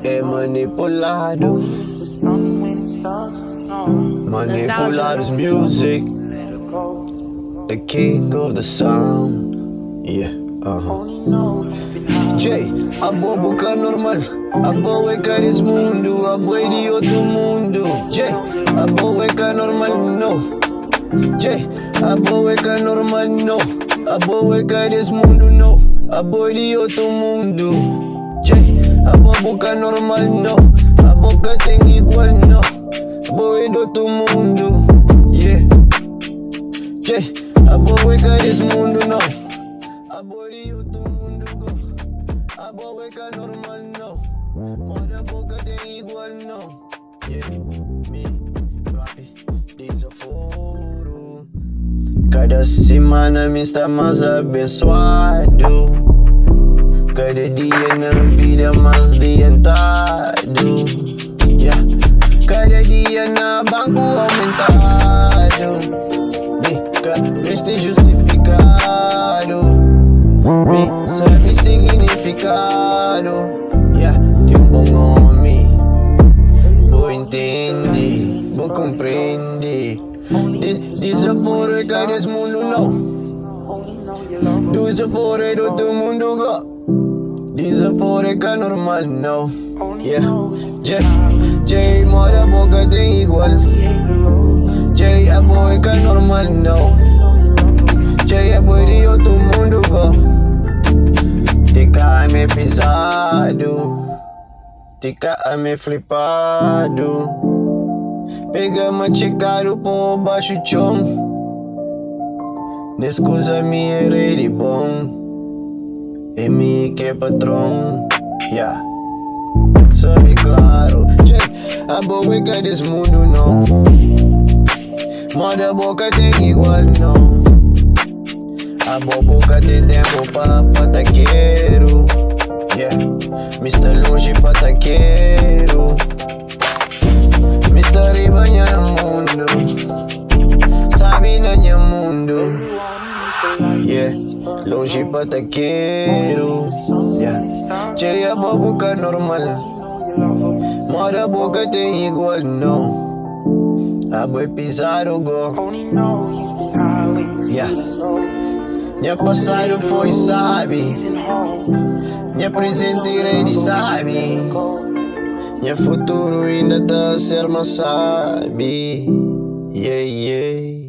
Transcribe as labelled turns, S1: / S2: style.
S1: É manipulado. Manipulados music. The king of the sound. Yeah, Jay, a boca normal. A boa é desse mundo. A boa é de outro mundo. Jay, a boa é normal, não. Jay, a boa é normal, não. A boa é desse mundo, não. A boa é de outro mundo. Jay, a boca normal, não. A boca tem igual, não. A boa é de outro mundo. Yeah. Jay, a boa é desse mundo, não. A boa é de outro mundo, go. A boa é normal, não. Moda boca tem igual, não. Yeah, me, rap, Dizafor. Cada semana me está mais abençoado. Cada dia na vida mais adiantado. Yeah. Cada dia na banco aumentado. Este justificado. Me sabe significado. Yeah. De bom homem. Vou entender, vou compreender. Dizafor é desse mundo, não. Dizafor é do outro mundo, go. Dizafor é normal, não. Yeah. Jay, moda boca tem igual. Jay, a boa é normal, não. Jay, a boa de outro mundo, go. Tica me pisado. Tica me flipado. Pega machicado por baixo chão. Nescusa me errei de bom. E me que é patrão. Yeah. Sabe claro. A boa é desse mundo, não. Moda boca tem igual, não. A boca tem tempo pra taqueiro. Yeah. Mr. longe pra taqueiro. Mr. ribanha mundo. Sabe na minha mundo. Yeah. Longe pra taqueiro. Yeah. Cheia a boca normal. Moda boca tem igual, não. A boi pisar o go. Yeah. Minha passado foi, sabe. Minha presente ele sabe. Minha futuro ainda tá a ser, mas sabe. Yeah, yeah.